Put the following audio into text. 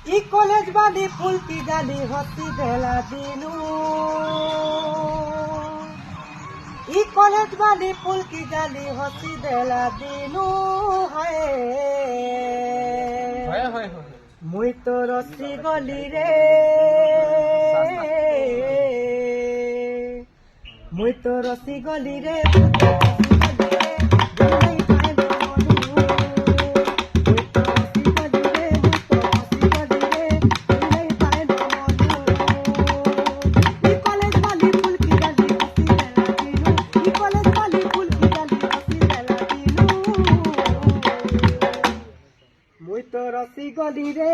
ই college বালি ফুলকি ডালি হসি দেলা দিনু ই college বালি ফুলকি ডালি হসি দেলা দিনু হায় মুই তো রসি গলি রে মুই তো রসি গলি রে মুই তো রসি গলি রে মুই তো রসি গলি রে